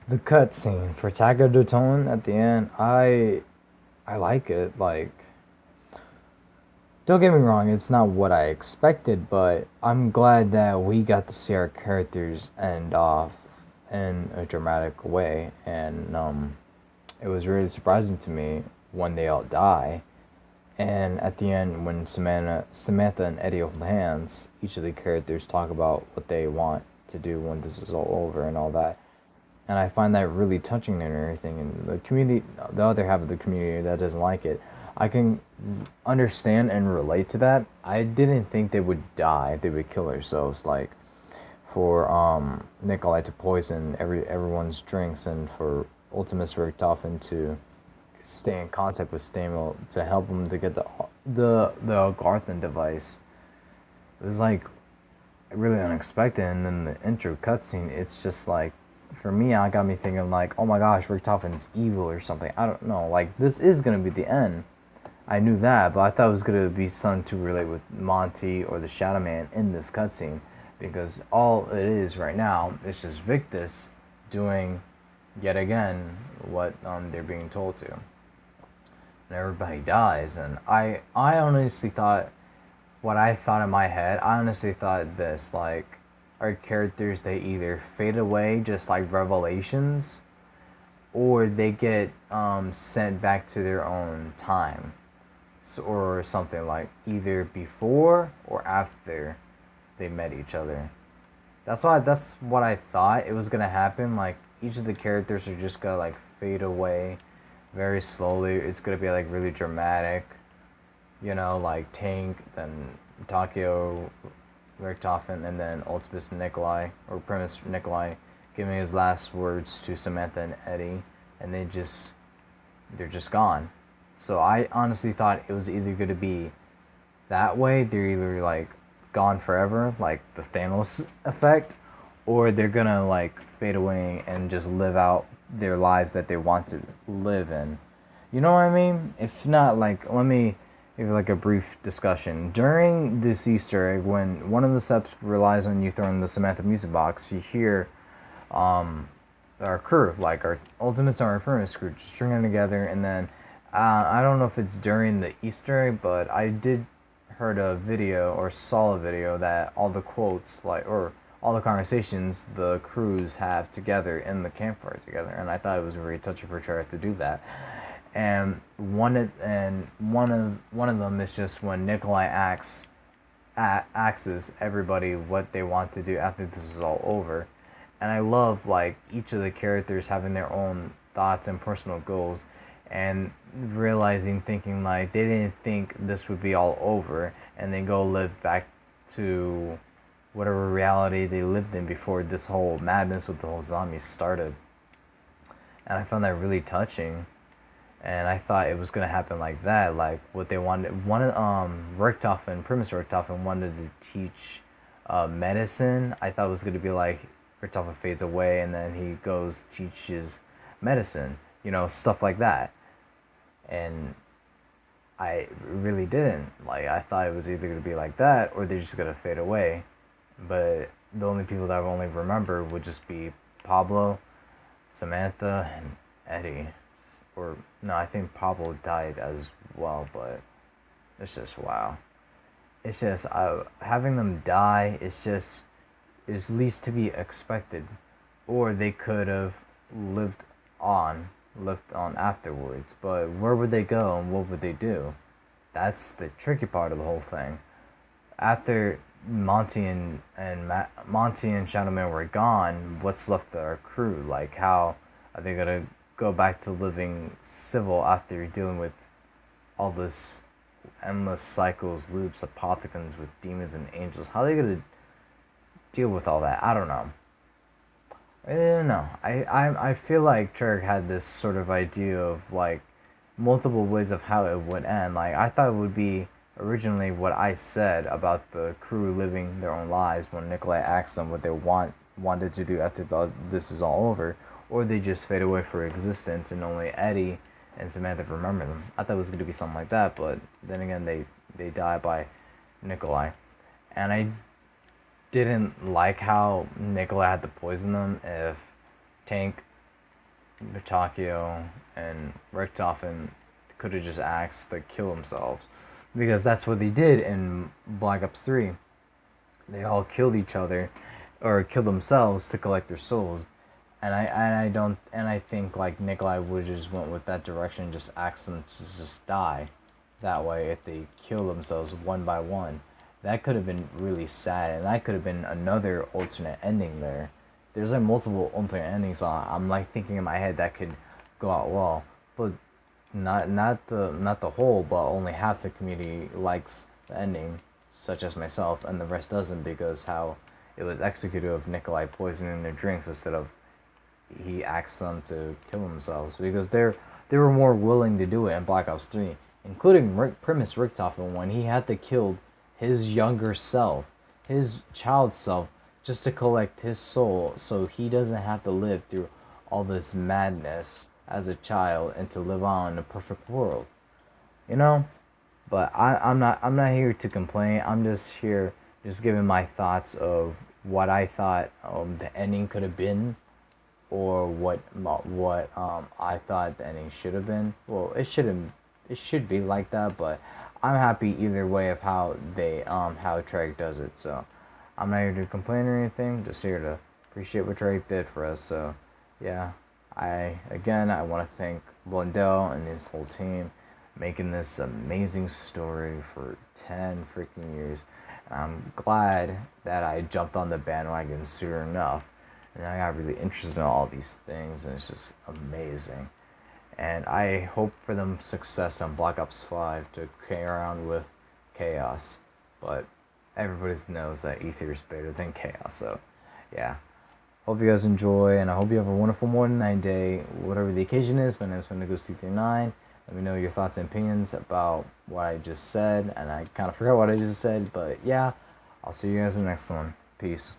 The cutscene for Taco de Toten at the end, I like it. Like, don't get me wrong, it's not what I expected, but I'm glad that we got to see our characters end off in a dramatic way, and it was really surprising to me when they all die. And at the end, when Samantha and Eddie hold hands, each of the characters talk about what they want to do when this is all over and all that. And I find that really touching and everything. And the community, the other half of the community that doesn't like it, I can understand and relate to that. I didn't think they would die; they would kill themselves. Like for Nikolai to poison everyone's drinks, and for Ultimus Richtofen to stay in contact with Stamo to help him to get the Garthen device. It was like really unexpected, and then the intro cutscene. It's just like, for me, I got me thinking like, oh my gosh, Richtofen's evil or something. I don't know. Like this is gonna be the end. I knew that, but I thought it was gonna be something to relate with Monty or the Shadow Man in this cutscene, because all it is right now is just Victus doing yet again what they're being told to, and everybody dies. And I honestly thought what I thought in my head. I honestly thought this, like, are characters they either fade away just like Revelations, or they get sent back to their own time, so, or something like either before or after they met each other. That's what I thought it was gonna happen. Like each of the characters are just gonna like fade away very slowly. It's gonna be like really dramatic, like Tank, then Takeo Richtofen, and then Ultimus Nikolai, or Primus Nikolai, giving his last words to Samantha and Eddie, and they're just gone. So I honestly thought it was either going to be that way, they're either like gone forever, like the Thanos effect, or they're gonna like fade away and just live out their lives that they want to live in. You know what I mean? If not, like, let me give like a brief discussion. During this Easter egg, when one of the steps relies on you throwing the Samantha music box, you hear our crew, like our Ultimates and our Primus crew, just stringing together, and then I don't know if it's during the Easter egg, but I did heard a video or saw a video that all the quotes, like, or all the conversations the crews have together in the campfire together, and I thought it was very touching for Treyarch to do that. And one of them is just when Nikolai asks everybody what they want to do after this is all over. And I love like each of the characters having their own thoughts and personal goals, and realizing, thinking like they didn't think this would be all over, and they go live back to whatever reality they lived in before this whole madness with the whole zombies started. And I found that really touching, and I thought it was gonna happen like that, like what they wanted. One of Richtofen, Primus Richtofen, wanted to teach medicine. I thought it was gonna be like Richtofen fades away and then he goes teaches medicine, stuff like that. And I really didn't. Like I thought it was either gonna be like that or they're just gonna fade away. But the only people that I only remember would just be Pablo, Samantha, and Eddie. Or no, I think Pablo died as well. But it's just wow. It's just having them die. It's just is least to be expected, or they could have lived on, lived on afterwards. But where would they go and what would they do? That's the tricky part of the whole thing. After Monty and Shadow Man were gone, what's left of our crew? Like, how are they gonna go back to living civil after dealing with all this endless cycles, loops, apothecons with demons and angels? How are they gonna deal with all that? I don't know. I don't know. I feel like Treyarch had this sort of idea of like multiple ways of how it would end. Like I thought it would be originally what I said about the crew living their own lives when Nikolai asked them what they wanted to do after this is all over, or they just fade away for existence and only Eddie and Samantha remember them. I thought it was going to be something like that, but then again, they die by Nikolai, and I didn't like how Nikolai had to poison them if Tank Takio and Richtofen could have just asked to kill themselves, because that's what they did in Black Ops 3. They all killed each other or killed themselves to collect their souls. And I think like Nikolai would just went with that direction, just asked them to just die. That way, if they kill themselves one by one, that could have been really sad, and that could have been another alternate ending there. There's like multiple alternate endings. I'm like thinking in my head that could go out well, but not the whole, but only half the community likes the ending, such as myself, and the rest doesn't, because how it was executed of Nikolai poisoning their drinks instead of he asked them to kill themselves, because they were more willing to do it in Black Ops 3, including Primus Richtofen when he had to kill his younger self, his child self, just to collect his soul so he doesn't have to live through all this madness as a child and to live on in a perfect world. You know? But I'm not here to complain. I'm just here just giving my thoughts of what I thought the ending could have been, or what I thought the ending should have been. Well, it should be like that, but I'm happy either way of how how Treyarch does it. So I'm not here to complain or anything. Just here to appreciate what Treyarch did for us. So yeah, I want to thank Blundell and his whole team making this amazing story for 10 freaking years. And I'm glad that I jumped on the bandwagon sooner enough. And I got really interested in all these things, and it's just amazing. And I hope for them success on Black Ops 5 to carry around with Chaos. But everybody knows that Ether is better than Chaos. So, yeah. Hope you guys enjoy, and I hope you have a wonderful morning, night, day, whatever the occasion is. My name is Wendigos239. Let me know your thoughts and opinions about what I just said. And I kind of forgot what I just said, but yeah. I'll see you guys in the next one. Peace.